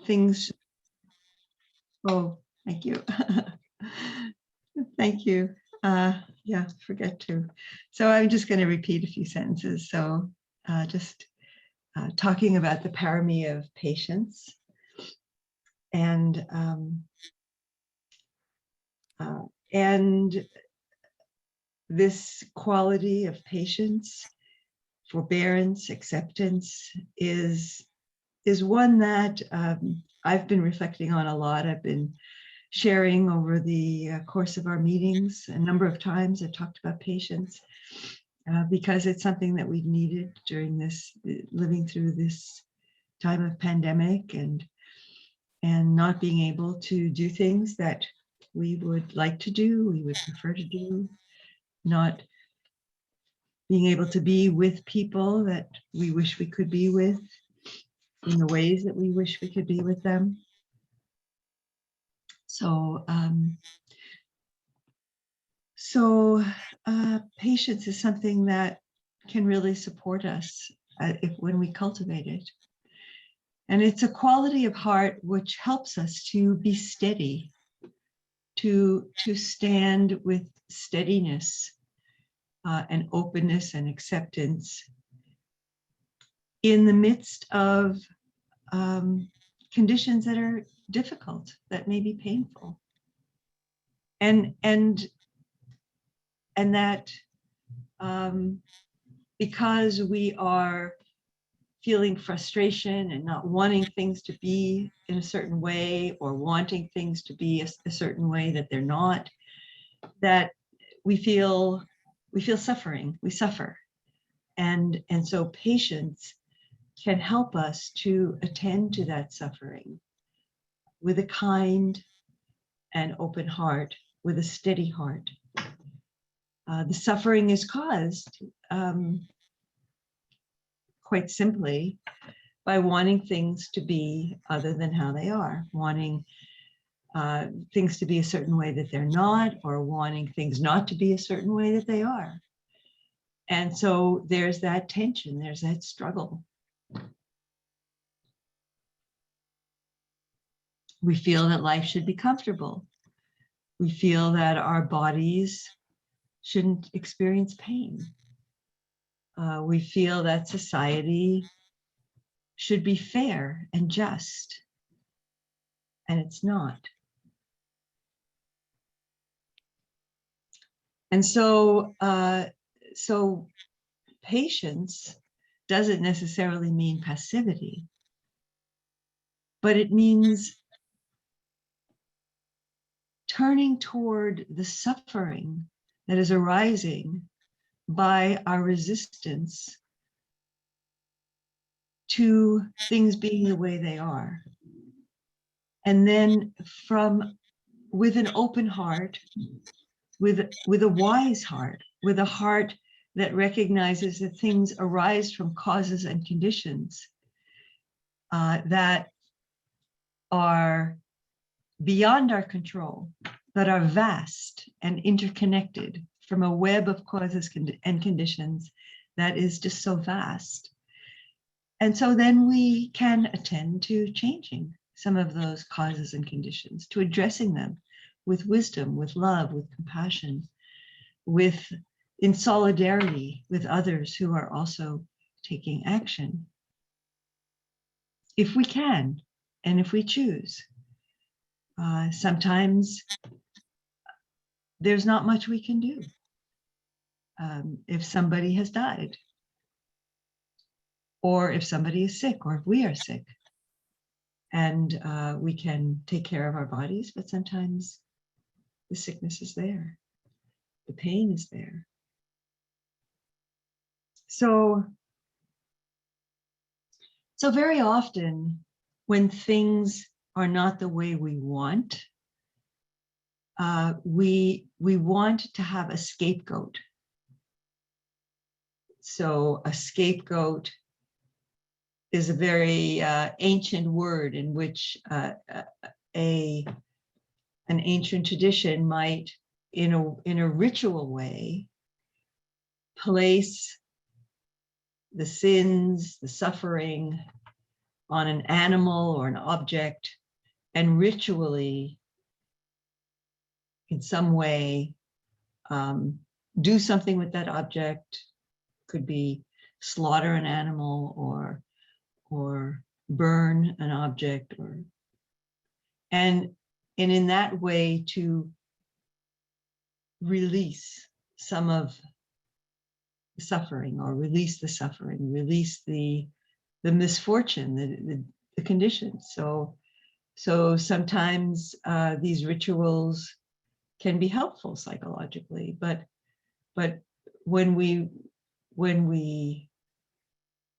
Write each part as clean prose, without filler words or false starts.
things, oh, thank you. Thank you. Yeah, forget to. So I'm just going to repeat a few sentences. So just talking about the parami of patience and this quality of patience, forbearance, acceptance is one that I've been reflecting on a lot. I've been sharing over the course of our meetings a number of times. I've talked about patience because it's something that we've needed during this, living through this time of pandemic and not being able to do things that we would like to do, we would prefer to do, not being able to be with people that we wish we could be with in the ways that we wish we could be with them. So, patience is something that can really support us when we cultivate it. And it's a quality of heart which helps us to be steady, to stand with steadiness and openness and acceptance in the midst of conditions that are difficult, that may be painful. And that because we are feeling frustration and not wanting things to be in a certain way, or wanting things to be a certain way that they're not, that we feel suffering, we suffer. And so patience can help us to attend to that suffering with a kind and open heart, with a steady heart. The suffering is caused quite simply by wanting things to be other than how they are, wanting things to be a certain way that they're not, or wanting things not to be a certain way that they are. And so there's that tension, there's that struggle. We feel that life should be comfortable. We feel that our bodies shouldn't experience pain. We feel that society should be fair and just, and it's not. And so, so patience doesn't necessarily mean passivity, but it means turning toward the suffering that is arising by our resistance to things being the way they are. And then with an open heart, with a wise heart, with a heart that recognizes that things arise from causes and conditions that are beyond our control, that are vast and interconnected from a web of causes and conditions that is just so vast. And so then we can attend to changing some of those causes and conditions, to addressing them with wisdom, with love, with compassion, in solidarity with others who are also taking action. If we can, and if we choose. Sometimes there's not much we can do. If somebody has died, or if somebody is sick, or if we are sick, and we can take care of our bodies, but sometimes the sickness is there, the pain is there. So very often when things are not the way we want, we want to have a scapegoat. So a scapegoat is a very ancient word in which an ancient tradition might, in a ritual way, place the sins, the suffering, on an animal or an object and ritually, in some way, do something with that object. Could be slaughter an animal or burn an object, and in that way to release some of the suffering, or release the suffering, release the misfortune, the conditions. So sometimes these rituals can be helpful psychologically, but when we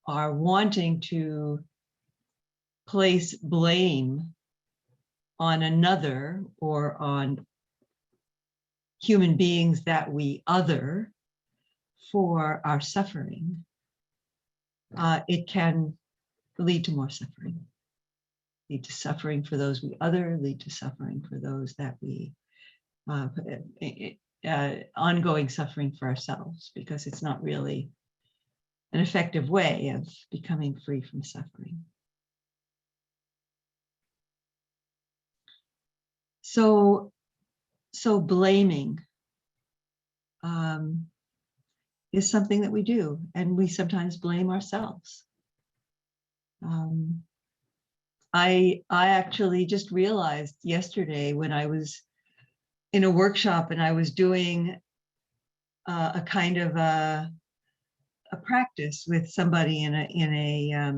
are wanting to place blame on another or on human beings that we other for our suffering, it can lead to more suffering, lead to suffering for those we other, lead to suffering for those that we, ongoing suffering for ourselves, because it's not really an effective way of becoming free from suffering. So blaming is something that we do, and we sometimes blame ourselves. I actually just realized yesterday when I was in a workshop and I was doing a kind of a practice with somebody in a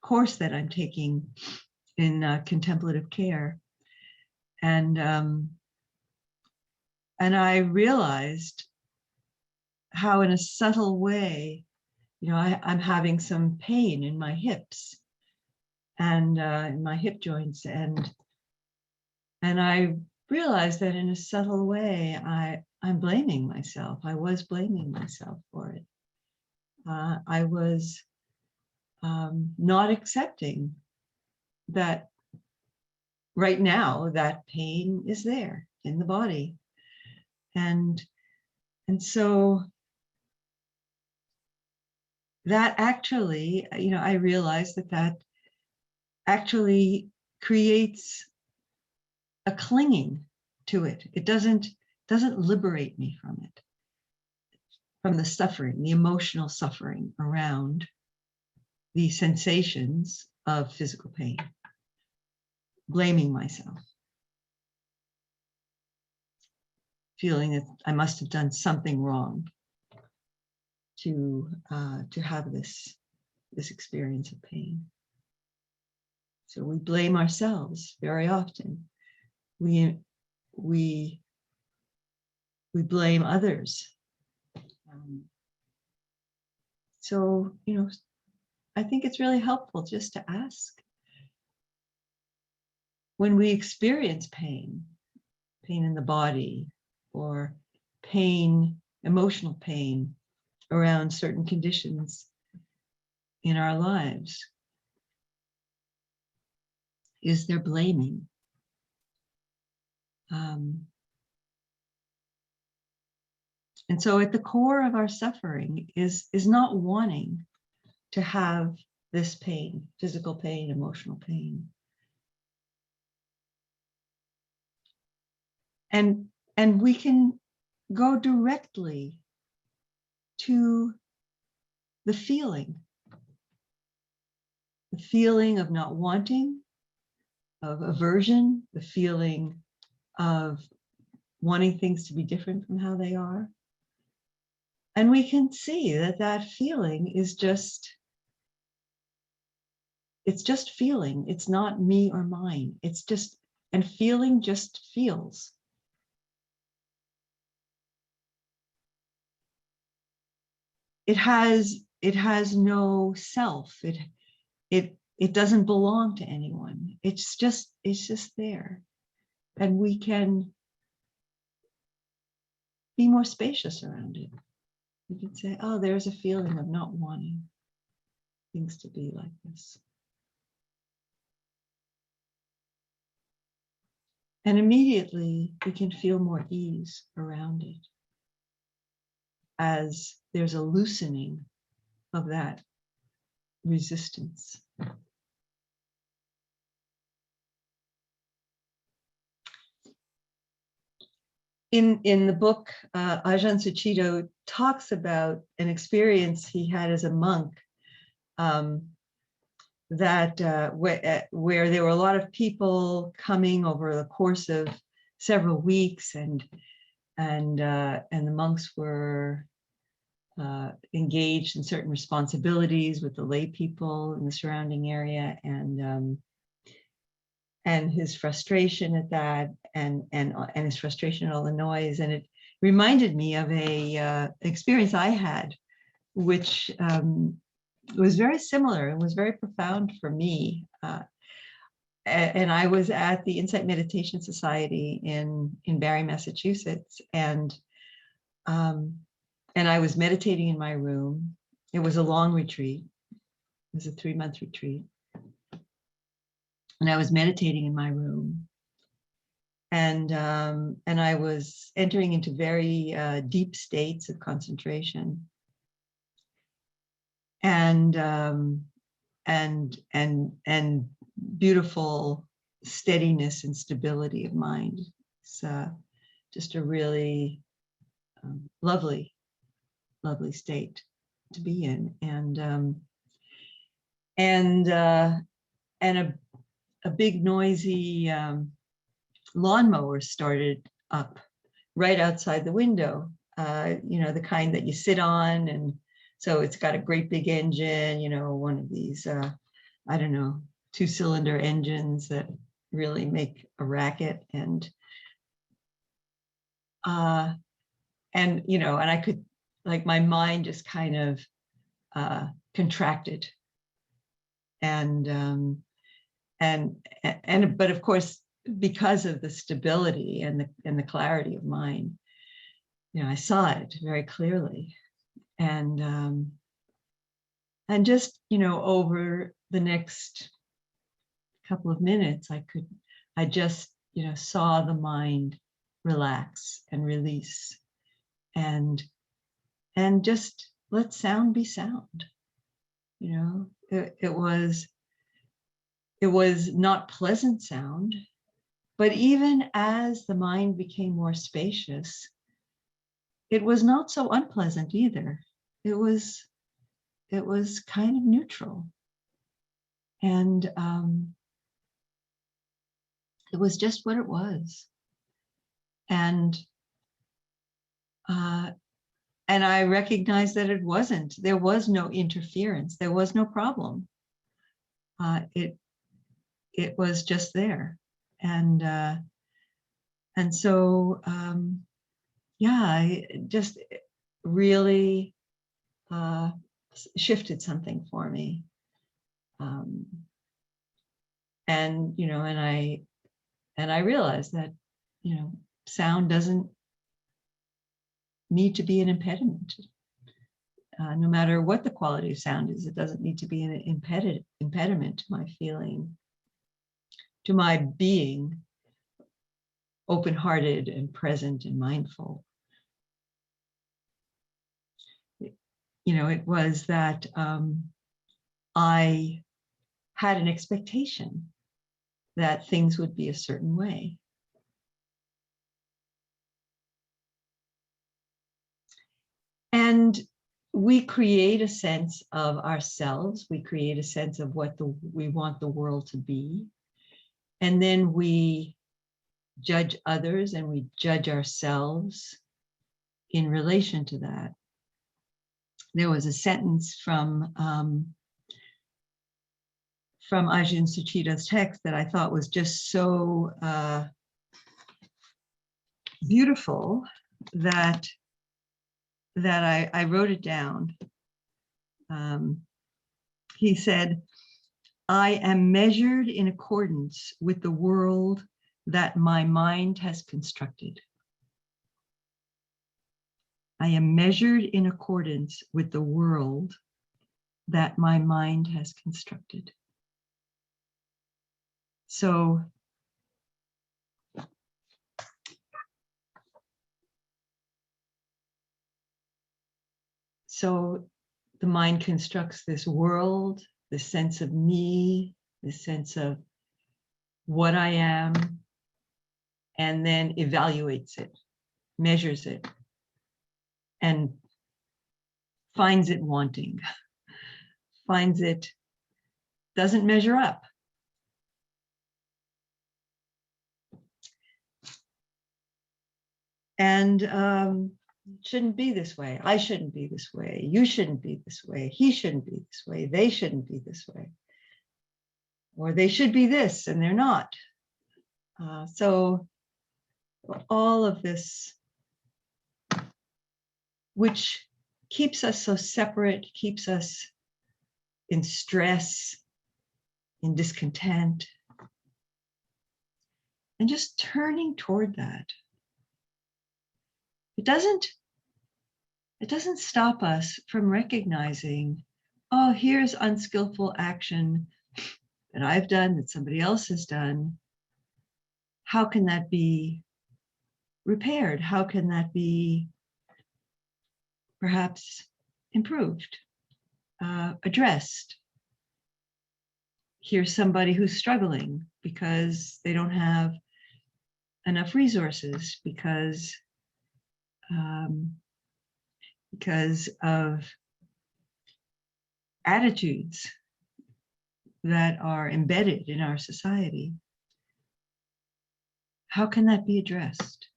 course that I'm taking in contemplative care, and I realized how, in a subtle way, I'm having some pain in my hips and in my hip joints, and I realized that in a subtle way I'm blaming myself. I was blaming myself for it. I was not accepting that right now that pain is there in the body, and so that actually, I realized that actually creates a clinging to it. It doesn't liberate me from it, from the suffering, the emotional suffering around the sensations of physical pain. Blaming myself, feeling that I must have done something wrong to have this experience of pain. So we blame ourselves very often. We blame others. So I think it's really helpful just to ask, when we experience pain in the body, or pain, emotional pain around certain conditions in our lives, is there blaming? And so at the core of our suffering is not wanting to have this pain, physical pain, emotional pain. And we can go directly to the feeling of not wanting, of aversion, the feeling of wanting things to be different from how they are. And we can see that feeling is it's just feeling. It's not me or mine. It's just, and feeling just feels. It has no self. It doesn't belong to anyone. It's just there. And we can be more spacious around it. We can say, oh, there's a feeling of not wanting things to be like this. And immediately we can feel more ease around it, as there's a loosening of that resistance. in the book, Ajahn Suchito talks about an experience he had as a monk, that where there were a lot of people coming over the course of several weeks, and the monks were engaged in certain responsibilities with the lay people in the surrounding area, and his frustration at that, and his frustration at all the noise. And it reminded me of a experience I had, which was very similar and was very profound for me. And I was at the Insight Meditation Society in Barre, Massachusetts, and I was meditating in my room. It was a long retreat. It was a 3-month retreat. And I was meditating in my room. And I was entering into very deep states of concentration. And beautiful steadiness and stability of mind. It's just a really lovely state to be in. And a big noisy lawnmower started up right outside the window. The kind that you sit on, and so it's got a great big engine, one of these, 2-cylinder engines that really make a racket. And I could, like, my mind just kind of contracted. But of course, because of the stability and the clarity of mind, I saw it very clearly. And just, over the next couple of minutes, I just, saw the mind relax and release, and just let sound be sound. It was not pleasant sound, but even as the mind became more spacious, it was not so unpleasant either. It was kind of neutral. And it was just what it was. And I recognized that there was no interference. There was no problem. It was just there. And so, I just really shifted something for me. And I realized that, sound doesn't need to be an impediment. No matter what the quality of sound is, it doesn't need to be an impediment to my feeling, to my being open-hearted and present and mindful. It was that I had an expectation that things would be a certain way. And we create a sense of ourselves. We create a sense of what we want the world to be. And then we judge others and we judge ourselves in relation to that. There was a sentence from Ajahn Suchito's text that I thought was just so beautiful that I wrote it down. He said, "I am measured in accordance with the world that my mind has constructed. I am measured in accordance with the world that my mind has constructed." So the mind constructs this world, this sense of me, this sense of what I am, and then evaluates it measures it and finds it wanting, finds it doesn't measure up. And shouldn't be this way. I shouldn't be this way. You shouldn't be this way. He shouldn't be this way. They shouldn't be this way. Or they should be this and they're not. So all of this, which keeps us so separate, keeps us in stress, in discontent, and just turning toward that. It doesn't stop us from recognizing, oh, here's unskillful action that I've done, that somebody else has done. How can that be repaired? How can that be perhaps improved, addressed? Here's somebody who's struggling because they don't have enough resources, because of attitudes that are embedded in our society. How can that be addressed?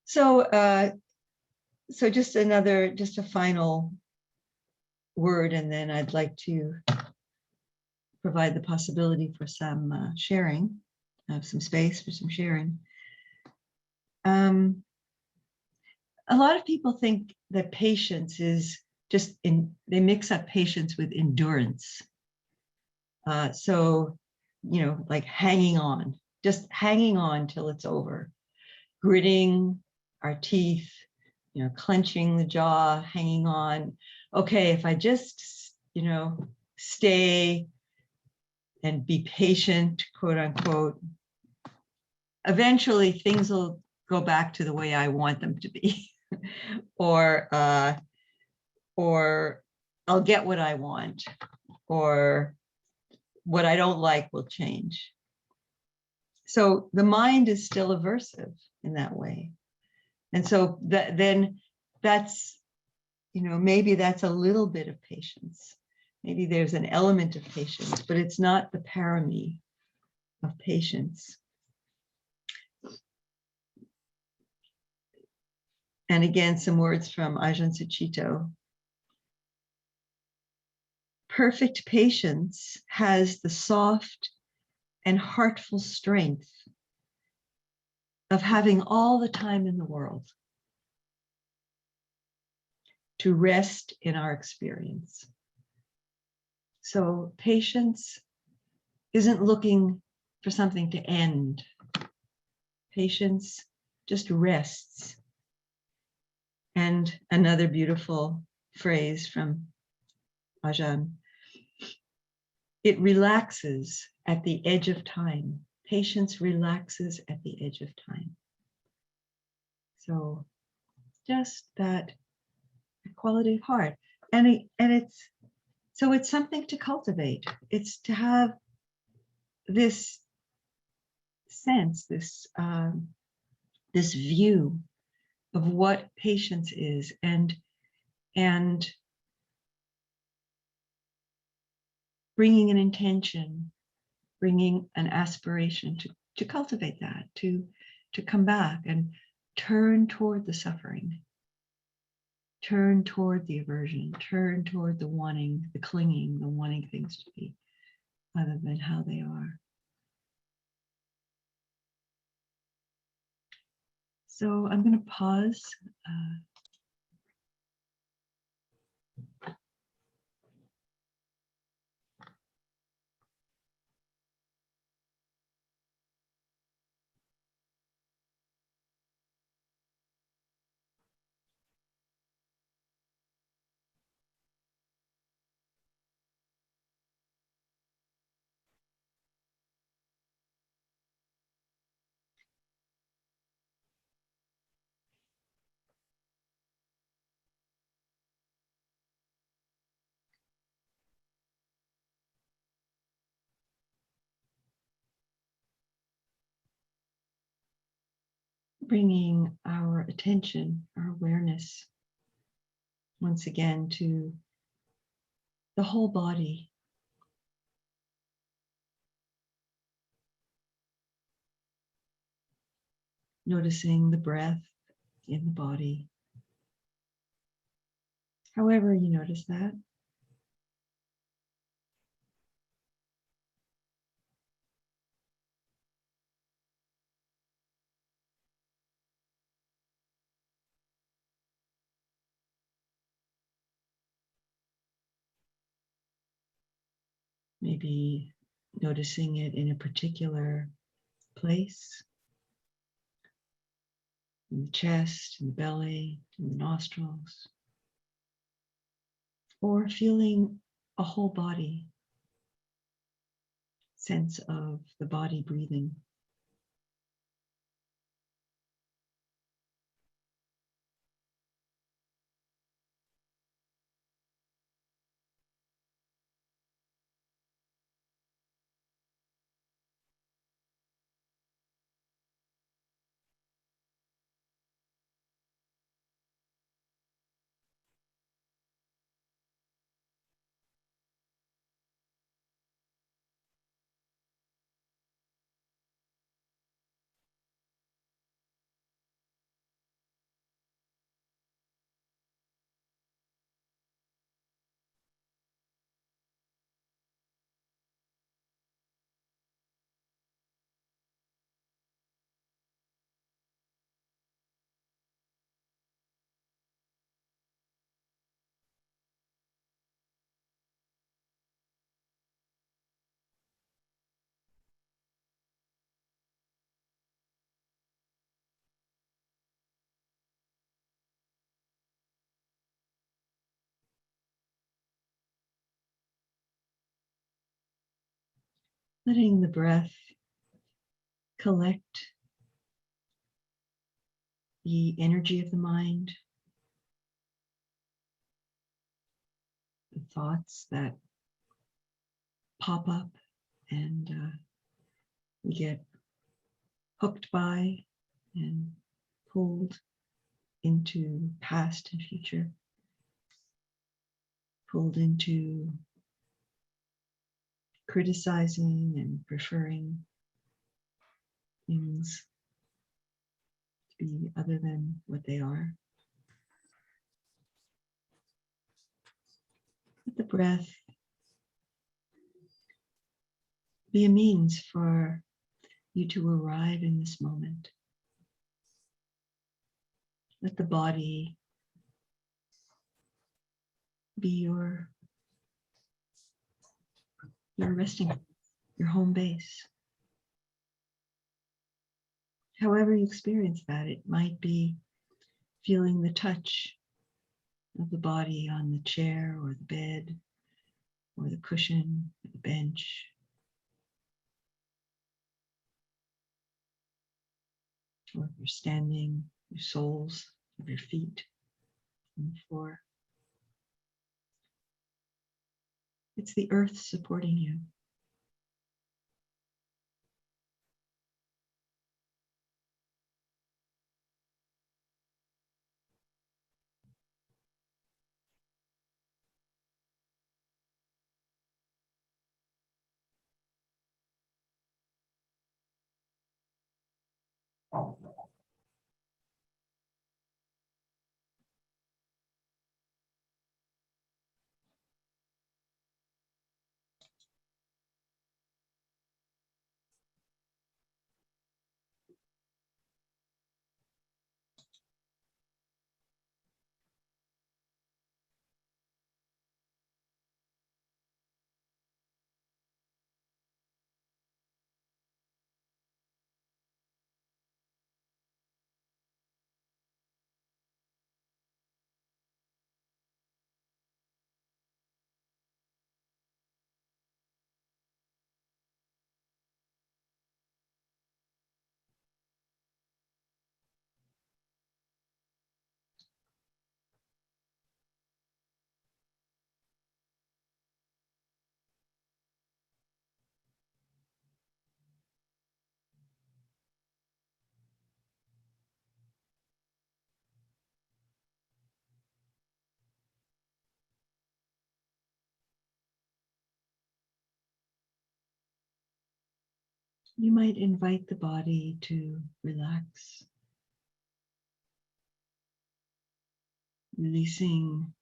So, just a final word, and then I'd like to provide the possibility for some sharing, some space for some sharing. A lot of people think that patience is they mix up patience with endurance. So, like just hanging on till it's over, gritting our teeth, clenching the jaw, hanging on. Okay, if I just, stay and be patient, quote unquote, eventually things will go back to the way I want them to be. or I'll get what I want, or what I don't like will change. So the mind is still aversive in that way. And so then that's, maybe that's a little bit of patience. Maybe there's an element of patience, but it's not the parami of patience. And again, some words from Ajahn Sucitto. Perfect patience has the soft and heartful strength of having all the time in the world to rest in our experience. So patience isn't looking for something to end. Patience just rests. And another beautiful phrase from Ajahn, it relaxes at the edge of time. Patience relaxes at the edge of time. So just that quality of heart. And it's something to cultivate. It's to have this sense, this view of what patience is, and bringing an intention, bringing an aspiration to cultivate that, to come back and turn toward the suffering, turn toward the aversion, turn toward the wanting, the clinging, the wanting things to be other than how they are. So I'm going to pause. bringing our attention, our awareness, once again to the whole body. Noticing the breath in the body. However you notice that. Maybe noticing it in a particular place, in the chest, in the belly, in the nostrils, or feeling a whole body, sense of the body breathing. Letting the breath collect the energy of the mind, the thoughts that pop up and we get hooked by and pulled into past and future, pulled into criticizing and preferring things to be other than what they are. Let the breath be a means for you to arrive in this moment. Let the body be your resting, your home base. However you experience that, it might be feeling the touch of the body on the chair or the bed or the cushion or the bench. Or if you're standing, your soles of your feet on the floor. It's the earth supporting you. You might invite the body to relax, releasing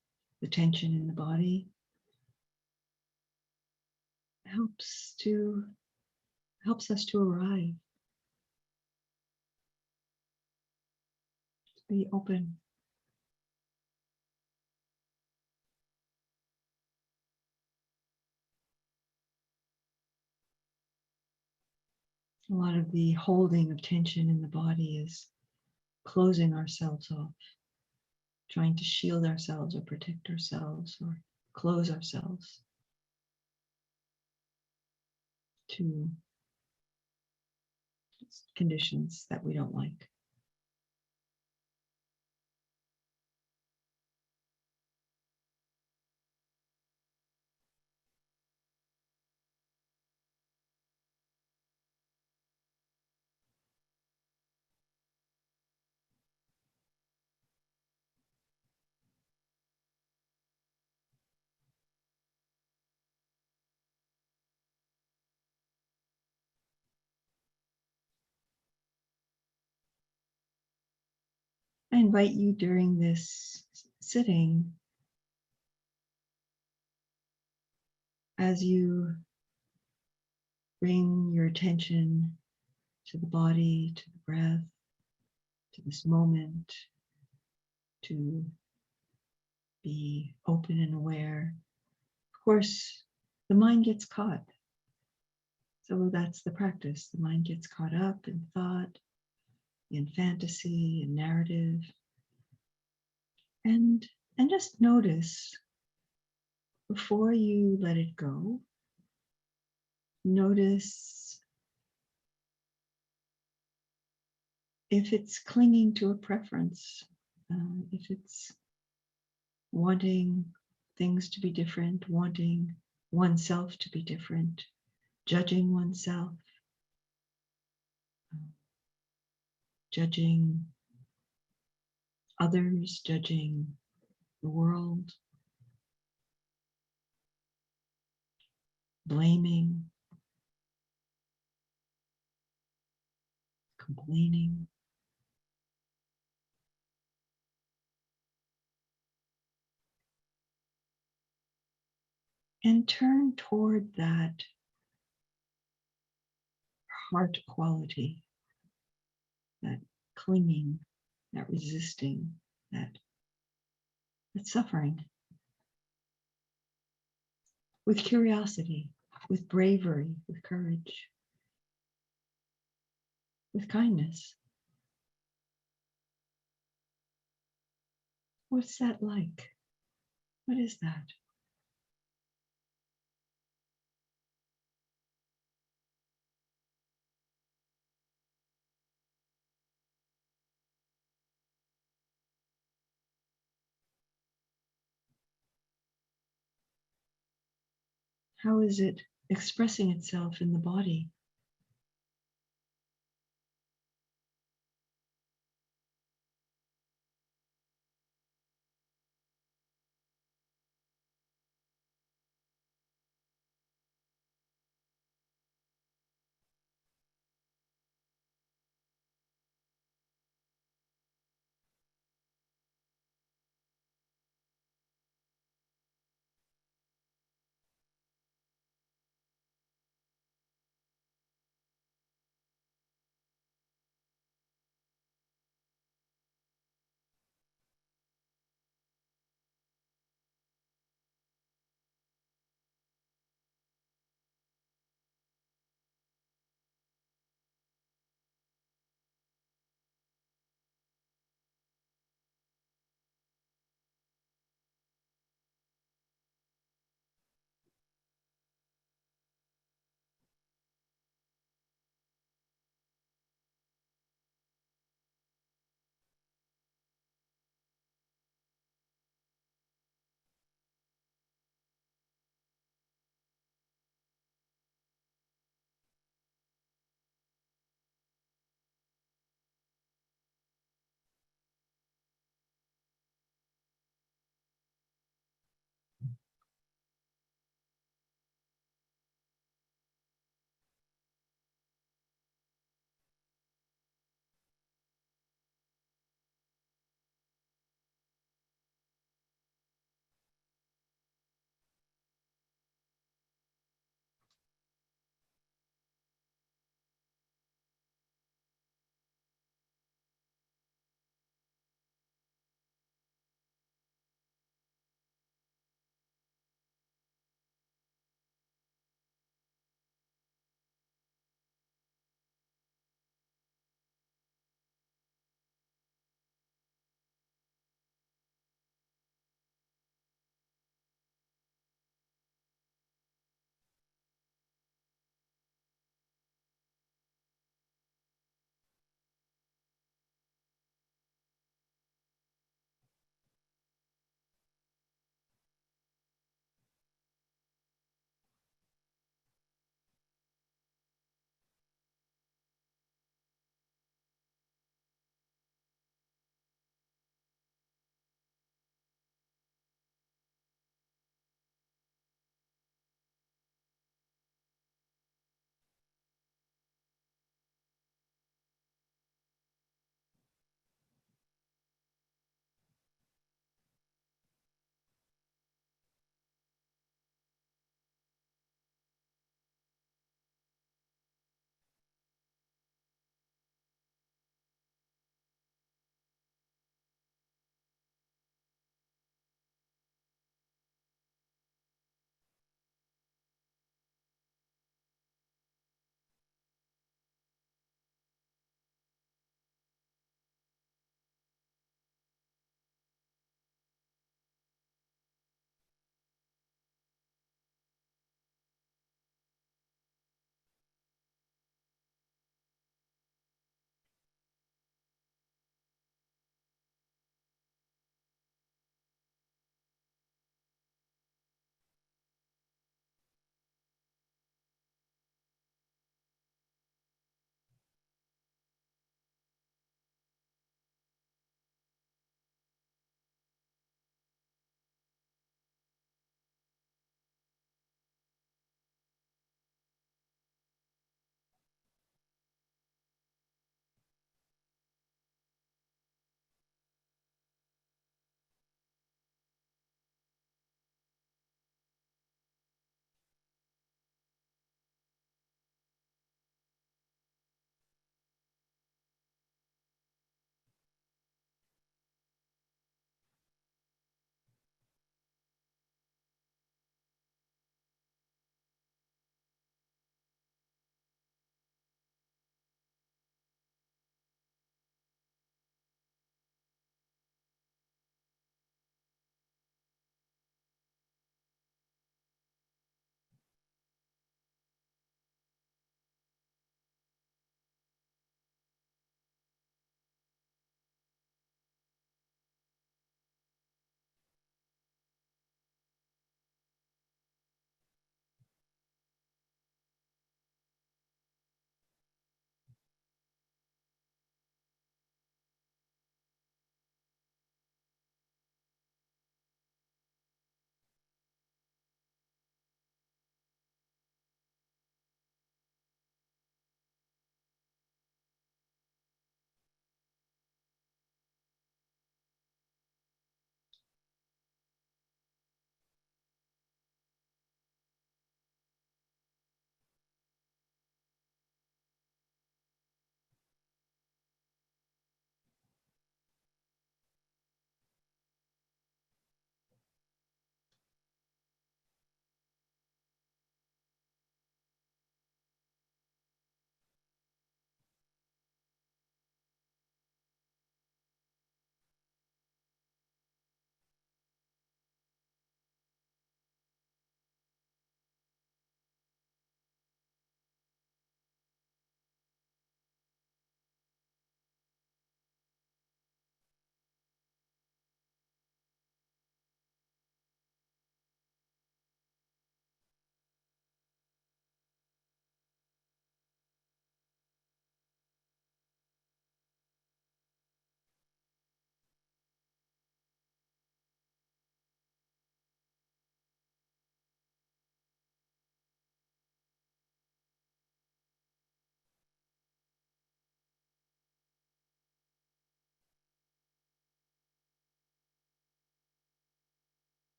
the tension in the body helps us to arrive, to be open. A lot of the holding of tension in the body is closing ourselves off, trying to shield ourselves or protect ourselves or close ourselves to conditions that we don't like. I invite you during this sitting, as you bring your attention to the body, to the breath, to this moment, to be open and aware. Of course, the mind gets caught. So that's the practice. The mind gets caught up in thought, in fantasy, in narrative. And just notice before you let it go, notice if it's clinging to a preference, if it's wanting things to be different, wanting oneself to be different, judging oneself, judging others, judging the world, blaming, complaining. And turn toward that heart quality, that clinging, that resisting, that suffering, with curiosity, with bravery, with courage, with kindness. What's that like? What is that? How is it expressing itself in the body?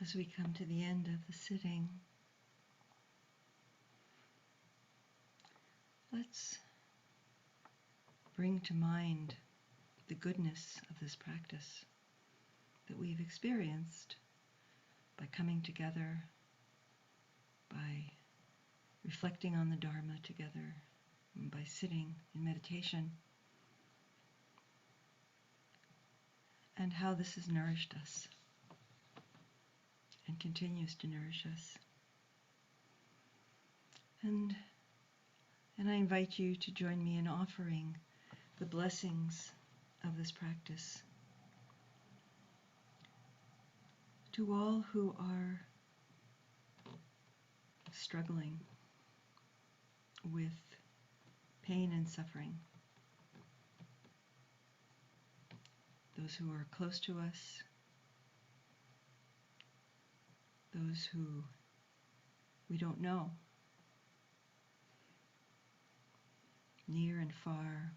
as we come to the end of the sitting, let's bring to mind the goodness of this practice that we've experienced by coming together, by reflecting on the Dharma together, and by sitting in meditation, and how this has nourished us and continues to nourish us. And I invite you to join me in offering the blessings of this practice to all who are struggling with pain and suffering, those who are close to us, those who we don't know, near and far,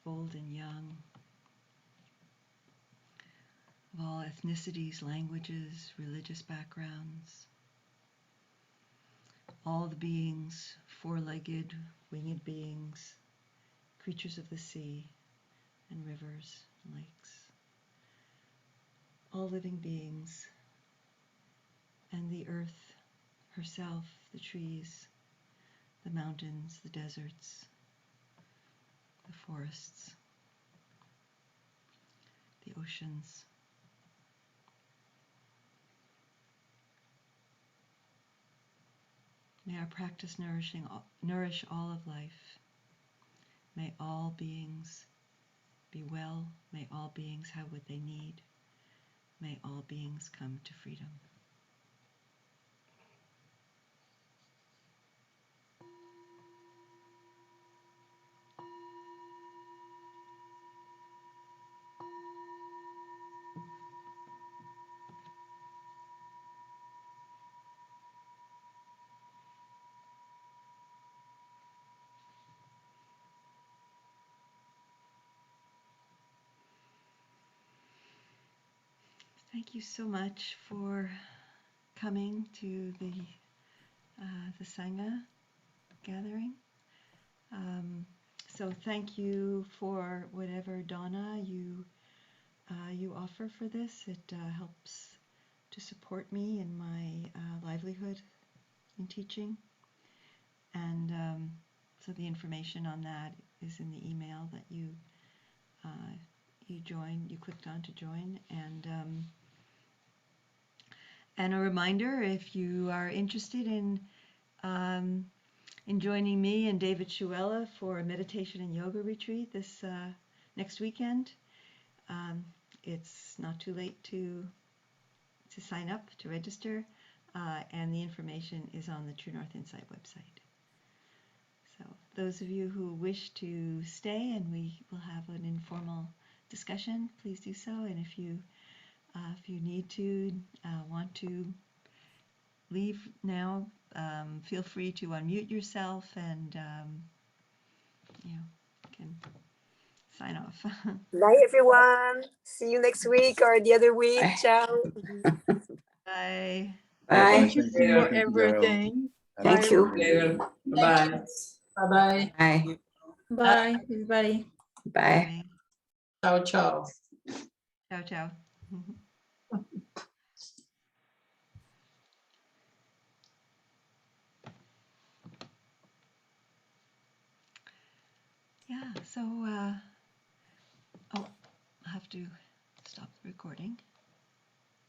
old and young, of all ethnicities, languages, religious backgrounds, all the beings, four-legged, winged beings, creatures of the sea and rivers and lakes, all living beings, and the earth herself, the trees, the mountains, the deserts, the forests, the oceans. May our practice nourish all of life. May all beings be well. May all beings have what they need. May all beings come to freedom. Thank you so much for coming to the Sangha gathering. So thank you for whatever dana you offer for this. It helps to support me in my livelihood in teaching. And so the information on that is in the email that you clicked on to join. And a reminder, if you are interested in joining me and David Shuela for a meditation and yoga retreat this next weekend, it's not too late to sign up, to register, and the information is on the True North Insight website. So those of you who wish to stay and we will have an informal discussion, please do so. And if you need to, want to leave now, feel free to unmute yourself and can sign off. Bye, everyone. See you next week or the other week. Bye. Ciao. Bye. Bye. Thank you for everything. Thank you. Bye. Bye-bye. Bye. Bye, everybody. Bye. Ciao, ciao. Ciao, ciao. Yeah, so, I have to stop the recording.